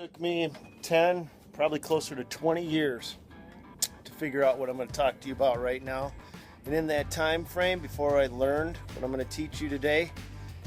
Took me 10, probably closer to 20 years to figure out what I'm going to talk to you about right now. And in that time frame, before I learned what I'm going to teach you today,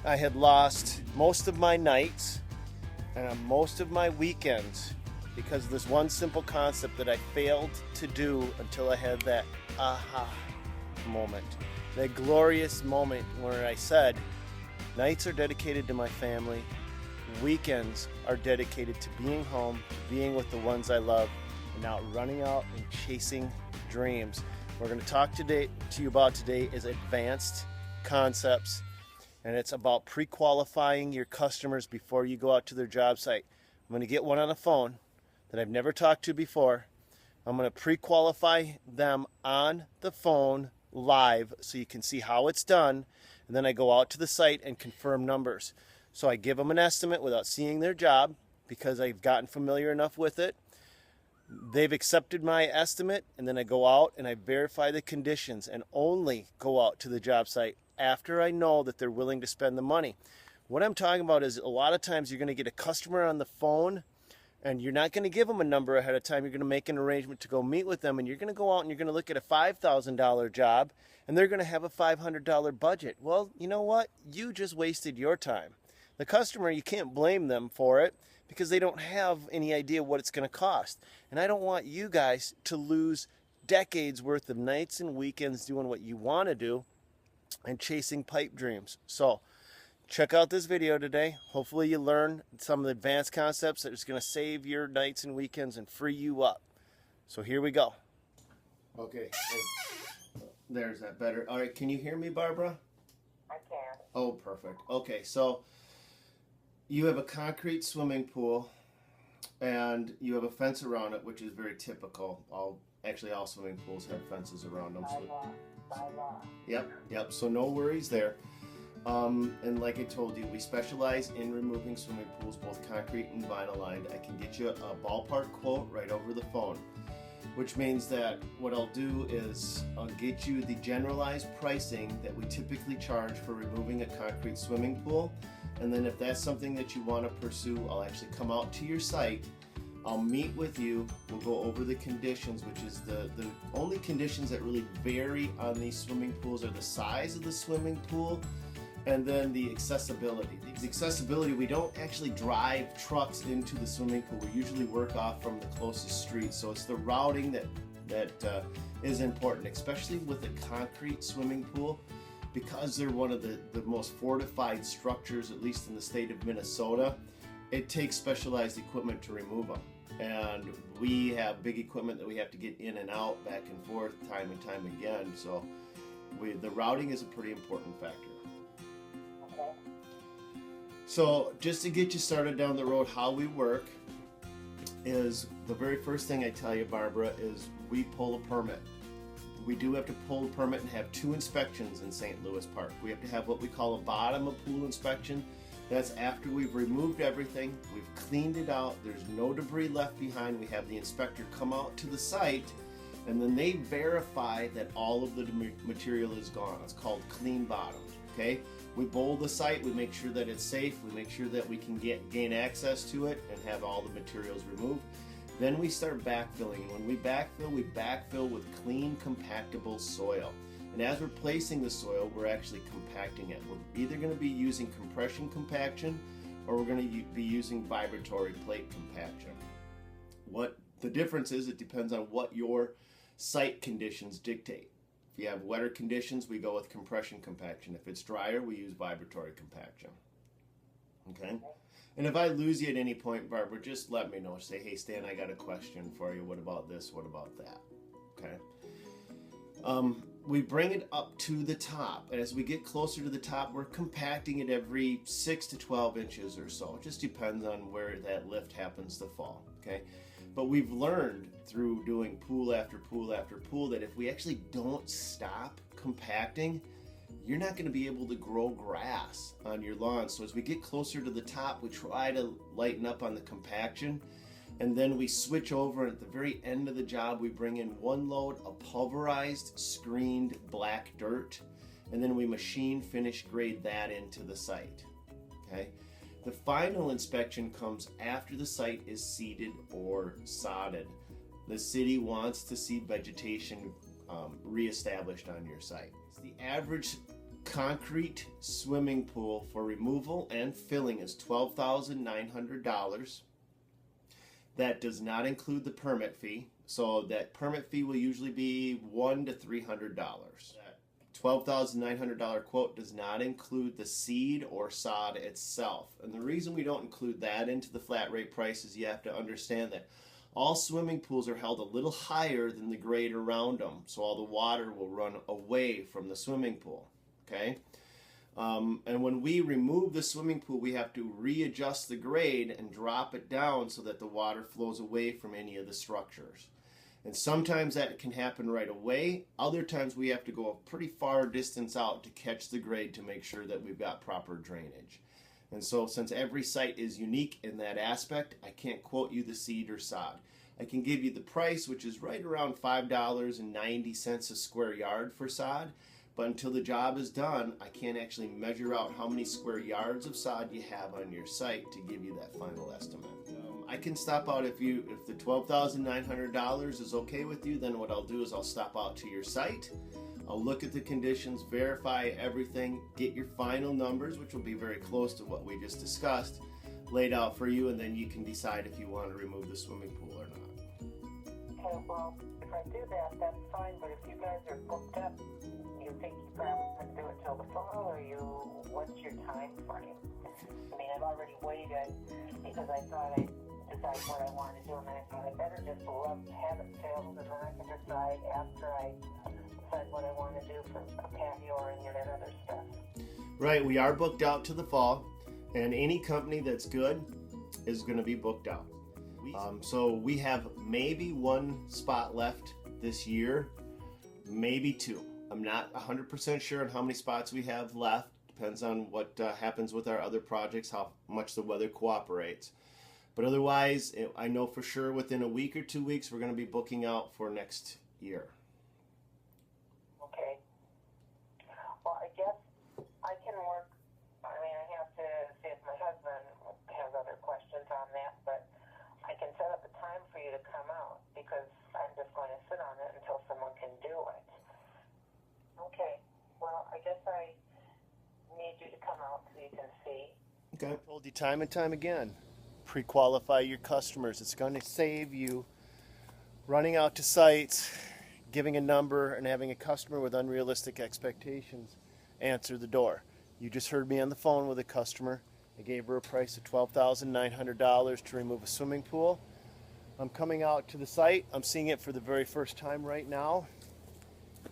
I had lost most of my nights and most of my weekends because of this one simple concept that I failed to do until I had that aha moment, that glorious moment where I said, nights are dedicated to my family, weekends are dedicated to being home, to being with the ones I love, and not running out and chasing dreams. What we're going to talk to you about today is advanced concepts, and it's about pre-qualifying your customers before you go out to their job site. I'm going to get one on the phone that I've never talked to before. I'm going to pre-qualify them on the phone live so you can see how it's done, and then I go out to the site and confirm numbers. So I give them an estimate without seeing their job because I've gotten familiar enough with it. They've accepted my estimate, and then I go out and I verify the conditions and only go out to the job site after I know that they're willing to spend the money. What I'm talking about is a lot of times you're going to get a customer on the phone and you're not going to give them a number ahead of time. You're going to make an arrangement to go meet with them, and you're going to go out and you're going to look at a $5,000 job, and they're going to have a $500 budget. Well, you know what? You just wasted your time. The customer, you can't blame them for it because they don't have any idea what it's going to cost. And I don't want you guys to lose decades worth of nights and weekends doing what you want to do and chasing pipe dreams. So check out this video today. Hopefully you learn some of the advanced concepts that is going to save your nights and weekends and free you up. So here we go. Okay, there's that better. All right, can you hear me, Barbara? I can. Oh, perfect. Okay, so you have a concrete swimming pool and you have a fence around it, which is very typical. All swimming pools have fences around them. By law. Yep. So no worries there. And like I told you, we specialize in removing swimming pools, both concrete and vinyl lined. I can get you a ballpark quote right over the phone, which means that what I'll do is I'll get you the generalized pricing that we typically charge for removing a concrete swimming pool. And then if that's something that you want to pursue, I'll actually come out to your site. I'll meet with you. We'll go over the conditions, which is the only conditions that really vary on these swimming pools are the size of the swimming pool and then the accessibility. The accessibility, we don't actually drive trucks into the swimming pool. We usually work off from the closest street. So it's the routing that is important, especially with a concrete swimming pool, because they're one of the most fortified structures, at least in the state of Minnesota. It takes specialized equipment to remove them. And we have big equipment that we have to get in and out, back and forth, time and time again. So the routing is a pretty important factor. Okay. So just to get you started down the road, how we work is the very first thing I tell you, Barbara, is we pull a permit. We do have to pull a permit and have 2 inspections in St. Louis Park. We have to have what we call a bottom of pool inspection. That's after we've removed everything, we've cleaned it out, there's no debris left behind. We have the inspector come out to the site, and then they verify that all of the material is gone. It's called clean bottom, okay? We bowl the site, we make sure that it's safe, we make sure that we can gain access to it and have all the materials removed. Then we start backfilling, and when we backfill with clean, compactable soil. And as we're placing the soil, we're actually compacting it. We're either going to be using compression compaction or we're going to be using vibratory plate compaction. What the difference is, it depends on what your site conditions dictate. If you have wetter conditions, we go with compression compaction. If it's drier, we use vibratory compaction. Okay? And if I lose you at any point, Barbara, just let me know. Say, hey, Stan, I got a question for you. What about this? What about that? Okay? We bring it up to the top. And as we get closer to the top, we're compacting it every 6 to 12 inches or so. It just depends on where that lift happens to fall. Okay? But we've learned through doing pool after pool after pool that if we actually don't stop compacting, you're not going to be able to grow grass on your lawn. So as we get closer to the top, we try to lighten up on the compaction, and then we switch over, and at the very end of the job, we bring in 1 load of pulverized, screened black dirt, and then we machine finish grade that into the site. Okay? The final inspection comes after the site is seeded or sodded. The city wants to see vegetation reestablished on your site. The average concrete swimming pool for removal and filling is $12,900. That does not include the permit fee. So that permit fee will usually be $100 to $300. That $12,900 quote does not include the seed or sod itself. And the reason we don't include that into the flat rate price is you have to understand that all swimming pools are held a little higher than the grade around them. So all the water will run away from the swimming pool. Okay? And when we remove the swimming pool, we have to readjust the grade and drop it down so that the water flows away from any of the structures. And sometimes that can happen right away. Other times we have to go a pretty far distance out to catch the grade to make sure that we've got proper drainage. And so since every site is unique in that aspect, I can't quote you the seed or sod. I can give you the price, which is right around $5.90 a square yard for sod. But until the job is done, I can't actually measure out how many square yards of sod you have on your site to give you that final estimate. I can stop out if the $12,900 is okay with you. Then what I'll do is I'll stop out to your site. I'll look at the conditions, verify everything, get your final numbers, which will be very close to what we just discussed, laid out for you, and then you can decide if you want to remove the swimming pool or not. Okay, well, if I do that, that's fine, but if you guys are booked up, you think you probably can do it till the fall, or what's your time frame? I mean, I've already waited because I thought I'd decide what I want to do, and then I thought I better just have it filled, and then I can decide after I decide what I want to do for a patio or any of that other stuff. Right, we are booked out to the fall, and any company that's good is going to be booked out. So we have maybe one spot left this year, maybe two. I'm not 100% sure on how many spots we have left. Depends on what happens with our other projects, how much the weather cooperates. But otherwise, I know for sure within a week or 2 weeks, we're going to be booking out for next year. Okay. Well, I guess I can work. I mean, I have to see if my husband has other questions on that, but I can set up a time for you to come out because I'm just going to sit on it until someone can do it. Okay. Well, I guess I need you to come out so you can see. Okay. I told you time and time again, pre-qualify your customers. It's going to save you running out to sites, giving a number, and having a customer with unrealistic expectations answer the door. You just heard me on the phone with a customer. I gave her a price of $12,900 to remove a swimming pool. I'm coming out to the site. I'm seeing it for the very first time right now.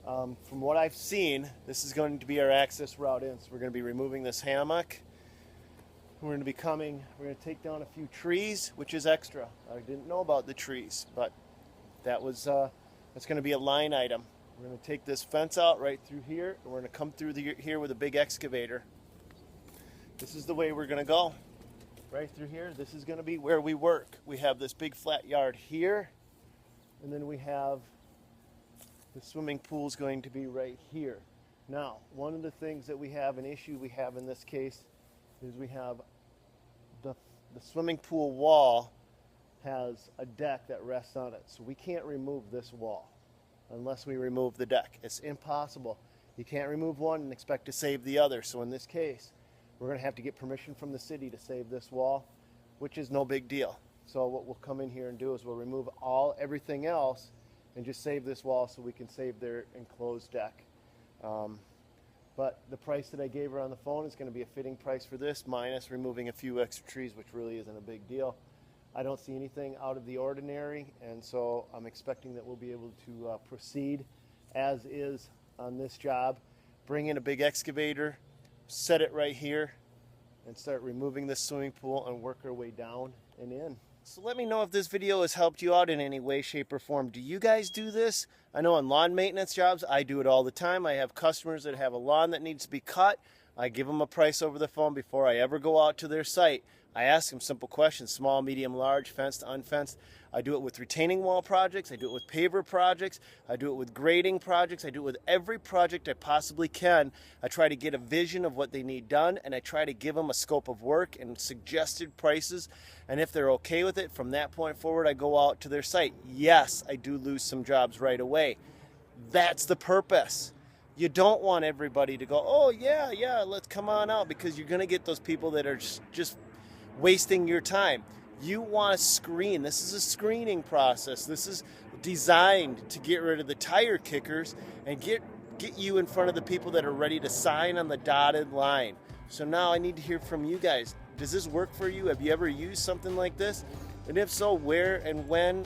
From what I've seen, this is going to be our access route in. So we're going to be removing this hammock. We're going to take down a few trees, which is extra. I didn't know about the trees, but that's going to be a line item. We're going to take this fence out right through here, and we're going to come through here with a big excavator. This is the way we're going to go. Right through here. This is going to be where we work. We have this big flat yard here, and then we have the swimming pool is going to be right here. Now, one of the things that we have, an issue we have in this case, is we have the swimming pool wall has a deck that rests on it. So we can't remove this wall unless we remove the deck. It's impossible. You can't remove one and expect to save the other. So in this case, we're going to have to get permission from the city to save this wall, which is no big deal. So what we'll come in here and do is we'll remove everything else and just save this wall so we can save their enclosed deck. But the price that I gave her on the phone is going to be a fitting price for this, minus removing a few extra trees, which really isn't a big deal. I don't see anything out of the ordinary, and so I'm expecting that we'll be able to proceed as is on this job. Bring in a big excavator, set it right here, and start removing this swimming pool and work our way down and in. So let me know if this video has helped you out in any way, shape, or form. Do you guys do this? I know on lawn maintenance jobs, I do it all the time. I have customers that have a lawn that needs to be cut, I give them a price over the phone before I ever go out to their site. I ask them simple questions: small, medium, large, fenced, unfenced. I do it with retaining wall projects. I do it with paver projects. I do it with grading projects. I do it with every project I possibly can. I try to get a vision of what they need done, and I try to give them a scope of work and suggested prices. And if they're okay with it, from that point forward, I go out to their site. Yes, I do lose some jobs right away. That's the purpose. You don't want everybody to go, oh, yeah, let's come on out, because you're going to get those people that are just wasting your time. You want to screen. This is a screening process. This is designed to get rid of the tire kickers and get you in front of the people that are ready to sign on the dotted line. So now I need to hear from you guys. Does this work for you? Have you ever used something like this? And if so, where and when?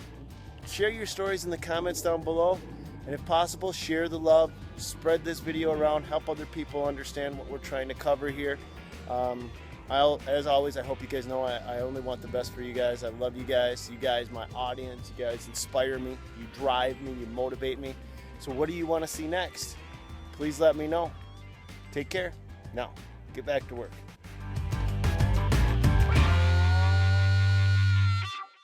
Share your stories in the comments down below. And if possible, share the love. Spread this video around. Help other people understand what we're trying to cover here. As always, I hope you guys know I only want the best for you guys. I love you guys. You guys, my audience, you guys inspire me. You drive me. You motivate me. So what do you want to see next? Please let me know. Take care. Now, get back to work.